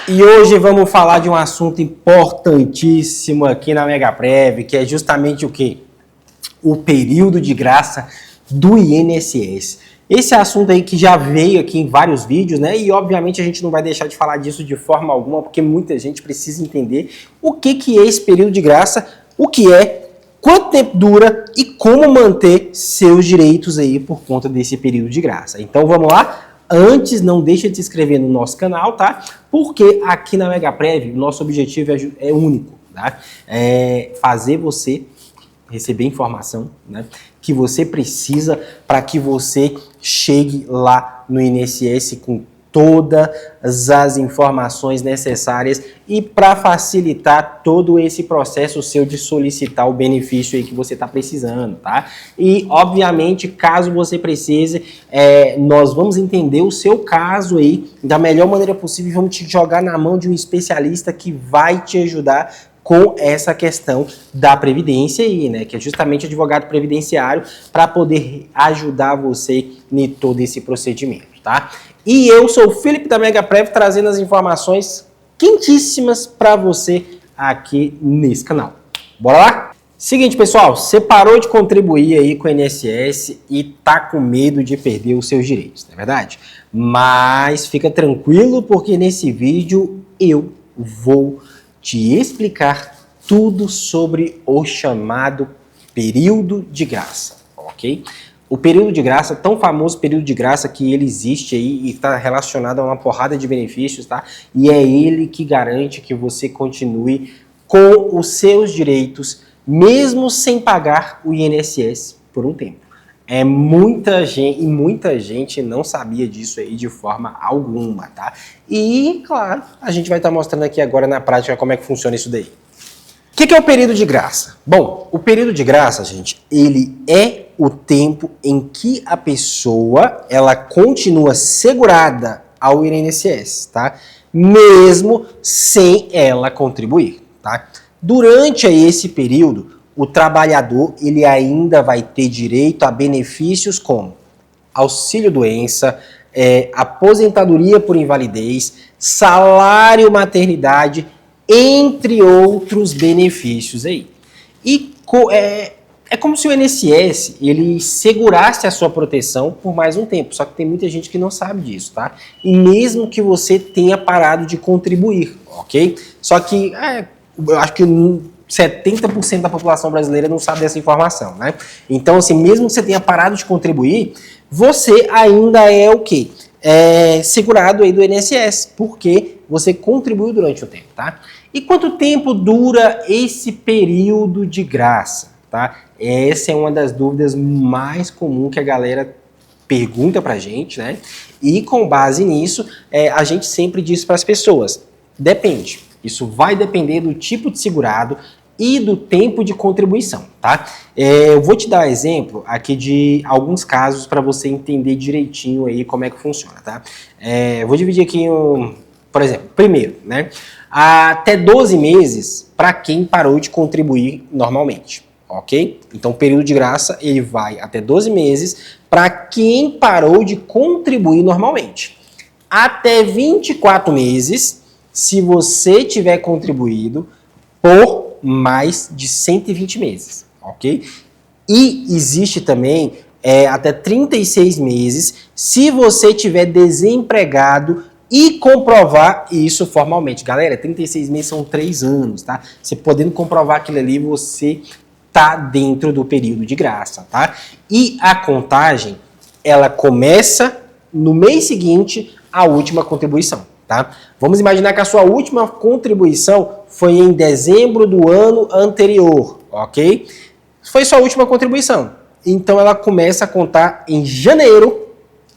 E hoje vamos falar de um assunto importantíssimo aqui na Megaprev, que é justamente o quê? O período de graça do INSS. Esse assunto aí que já veio aqui em vários vídeos, né? E obviamente a gente não vai deixar de falar disso de forma alguma, porque muita gente precisa entender o que é esse período de graça, o que é, quanto tempo dura e como manter seus direitos aí por conta desse período de graça. Então vamos lá? Antes, não deixa de se inscrever no nosso canal, tá? Porque aqui na Megaprev, o nosso objetivo é único, tá? É fazer você receber informação, né, que você precisa para que você chegue lá no INSS com todas as informações necessárias e para facilitar todo esse processo seu de solicitar o benefício aí que você está precisando, tá? E, obviamente, caso você precise, nós vamos entender o seu caso aí da melhor maneira possível e vamos te jogar na mão de um especialista que vai te ajudar com essa questão da previdência aí, né, que é justamente advogado previdenciário para poder ajudar você em todo esse procedimento, tá? E eu sou o Felipe da Megaprev trazendo as informações quentíssimas para você aqui nesse canal. Bora lá? Seguinte, pessoal, você parou de contribuir aí com o INSS e tá com medo de perder os seus direitos, não é verdade? Mas fica tranquilo porque nesse vídeo eu vou te explicar tudo sobre o chamado período de graça, ok? O período de graça, tão famoso período de graça que ele existe aí e está relacionado a uma porrada de benefícios, tá? E é ele que garante que você continue com os seus direitos, mesmo sem pagar o INSS por um tempo. Muita gente não sabia disso aí de forma alguma, tá? E, claro, a gente vai estar mostrando aqui agora na prática como é que funciona isso daí. O que é o período de graça? Bom, o período de graça, gente, ele é o tempo em que a pessoa, ela continua segurada ao INSS, tá? Mesmo sem ela contribuir, tá? Durante esse período, o trabalhador ele ainda vai ter direito a benefícios como auxílio-doença, aposentadoria por invalidez, salário maternidade, entre outros benefícios aí. E é como se o INSS ele segurasse a sua proteção por mais um tempo, só que tem muita gente que não sabe disso, tá? E mesmo que você tenha parado de contribuir, ok? Só que eu acho que 70% da população brasileira não sabe dessa informação, né? Então, assim, mesmo que você tenha parado de contribuir, você ainda é o quê? Segurado aí do INSS, porque você contribuiu durante o tempo, tá? E quanto tempo dura esse período de graça, tá? Essa é uma das dúvidas mais comuns que a galera pergunta pra gente, né? E com base nisso, a gente sempre diz para as pessoas, depende. Isso vai depender do tipo de segurado e do tempo de contribuição, tá? Eu vou te dar exemplo aqui de alguns casos para você entender direitinho aí como é que funciona, tá? Eu vou dividir aqui, por exemplo, primeiro, né? Até 12 meses para quem parou de contribuir normalmente, ok? Então, o período de graça, ele vai até 12 meses para quem parou de contribuir normalmente. Até 24 meses, se você tiver contribuído por mais de 120 meses, ok? E existe também até 36 meses se você tiver desempregado e comprovar isso formalmente. Galera, 36 meses são 3 anos, tá? Você podendo comprovar aquilo ali, você tá dentro do período de graça, tá? E a contagem, ela começa no mês seguinte à última contribuição. Tá? Vamos imaginar que a sua última contribuição foi em dezembro do ano anterior, ok? Foi sua última contribuição. Então ela começa a contar em janeiro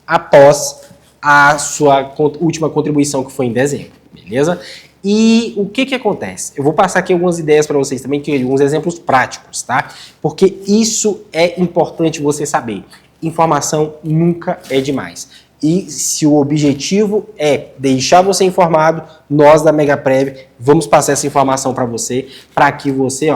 após a sua última contribuição que foi em dezembro, beleza? E o que acontece? Eu vou passar aqui algumas ideias para vocês também, alguns exemplos práticos, tá? Porque isso é importante você saber. Informação nunca é demais. E se o objetivo é deixar você informado, nós da Megaprev vamos passar essa informação para você que você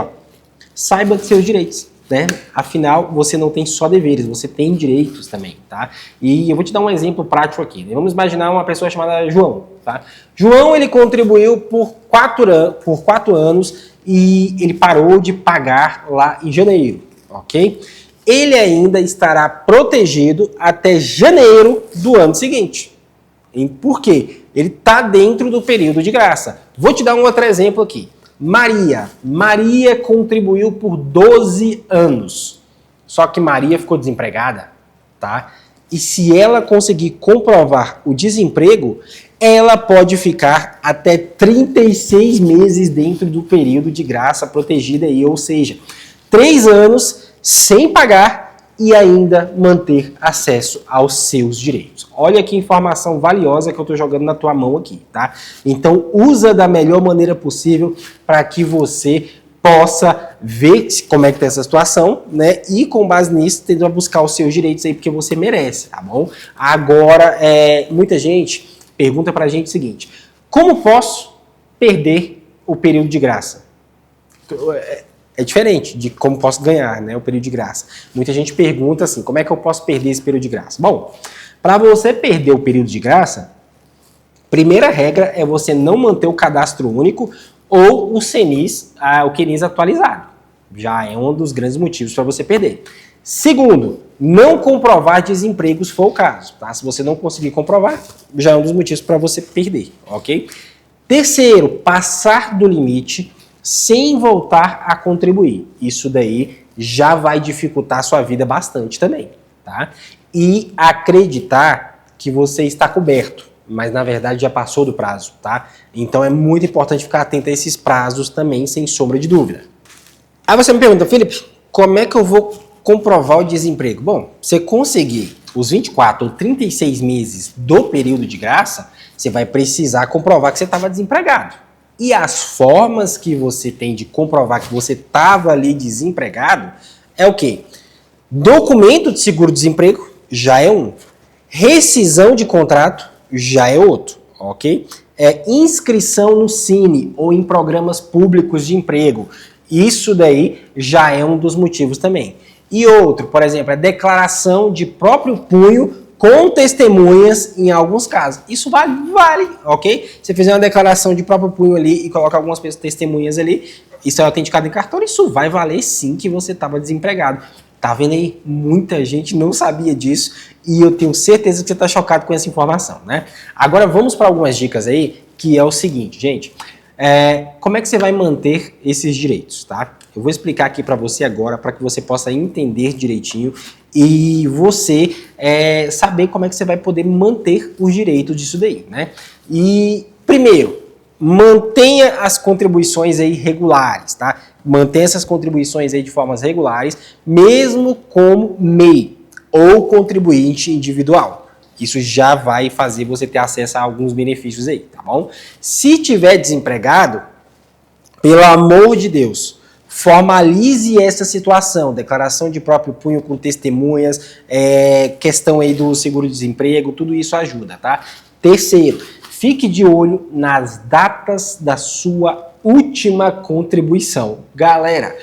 saiba dos seus direitos. né? Afinal, você não tem só deveres, você tem direitos também, tá? E eu vou te dar um exemplo prático aqui. Vamos imaginar uma pessoa chamada João, tá? João, ele contribuiu por 4 anos e ele parou de pagar lá em janeiro, ok? Ele ainda estará protegido até janeiro do ano seguinte. Por quê? Ele está dentro do período de graça. Vou te dar um outro exemplo aqui. Maria contribuiu por 12 anos. Só que Maria ficou desempregada, tá? E se ela conseguir comprovar o desemprego, ela pode ficar até 36 meses dentro do período de graça protegida aí, ou seja, 3 anos sem pagar e ainda manter acesso aos seus direitos. Olha que informação valiosa que eu estou jogando na tua mão aqui, tá? Então, usa da melhor maneira possível para que você possa ver como é que tá essa situação, né? E com base nisso, tentar buscar os seus direitos aí, porque você merece, tá bom? Agora, muita gente pergunta pra gente o seguinte: como posso perder o período de graça? É diferente de como posso ganhar, né, o período de graça. Muita gente pergunta assim, como é que eu posso perder esse período de graça? Bom, para você perder o período de graça, primeira regra é você não manter o cadastro único ou o CNIS, o QNIS atualizado. Já é um dos grandes motivos para você perder. Segundo, não comprovar desemprego se for o caso, tá? Se você não conseguir comprovar, já é um dos motivos para você perder, ok? Terceiro, passar do limite sem voltar a contribuir. Isso daí já vai dificultar a sua vida bastante também, tá? E acreditar que você está coberto, mas na verdade já passou do prazo, tá? Então é muito importante ficar atento a esses prazos também, sem sombra de dúvida. Aí você me pergunta, Felipe, como é que eu vou comprovar o desemprego? Bom, você conseguir os 24 ou 36 meses do período de graça, você vai precisar comprovar que você estava desempregado. E as formas que você tem de comprovar que você estava ali desempregado é o quê? Documento de seguro-desemprego já é um. Rescisão de contrato já é outro, ok? Inscrição no Cine ou em programas públicos de emprego. Isso daí já é um dos motivos também. E outro, por exemplo, é declaração de próprio punho com testemunhas em alguns casos. Isso vale, ok? Você fizer uma declaração de próprio punho ali e coloca algumas testemunhas ali, isso é autenticado em cartório, isso vai valer sim que você estava desempregado. Tá vendo aí? Muita gente não sabia disso e eu tenho certeza que você está chocado com essa informação, né? Agora vamos para algumas dicas aí, que é o seguinte, gente. Como é que você vai manter esses direitos, tá? Eu vou explicar aqui para você agora, para que você possa entender direitinho e você saber como é que você vai poder manter os direitos disso daí, né? E, primeiro, mantenha as contribuições aí regulares, tá? Mantenha essas contribuições aí de formas regulares, mesmo como MEI ou contribuinte individual. Isso já vai fazer você ter acesso a alguns benefícios aí, tá bom? Se tiver desempregado, pelo amor de Deus, formalize essa situação, declaração de próprio punho com testemunhas, questão aí do seguro-desemprego, tudo isso ajuda, tá? Terceiro, fique de olho nas datas da sua última contribuição. Galera,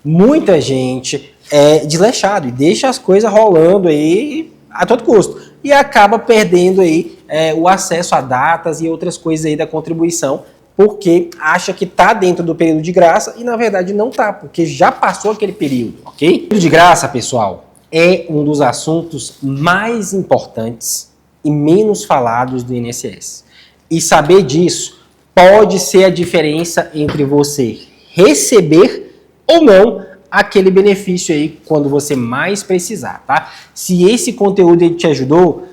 muita gente é desleixado e deixa as coisas rolando aí a todo custo e acaba perdendo aí o acesso a datas e outras coisas aí da contribuição, porque acha que está dentro do período de graça e na verdade não está, porque já passou aquele período, ok? O período de graça, pessoal, é um dos assuntos mais importantes e menos falados do INSS. E saber disso pode ser a diferença entre você receber ou não aquele benefício aí quando você mais precisar, tá? Se esse conteúdo aí te ajudou,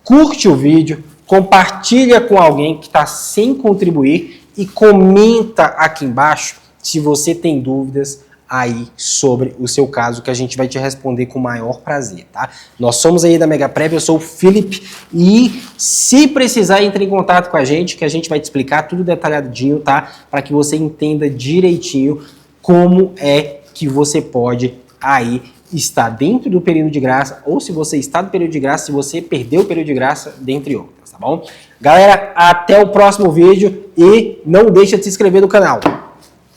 curte o vídeo, compartilha com alguém que está sem contribuir e comenta aqui embaixo se você tem dúvidas aí sobre o seu caso, que a gente vai te responder com o maior prazer, tá? Nós somos aí da Megaprev, eu sou o Felipe e se precisar, entre em contato com a gente, que a gente vai te explicar tudo detalhadinho, tá? Para que você entenda direitinho como é que você pode aí estar dentro do período de graça, ou se você está no período de graça, se você perdeu o período de graça, dentre outras, tá bom? Galera, até o próximo vídeo e não deixa de se inscrever no canal.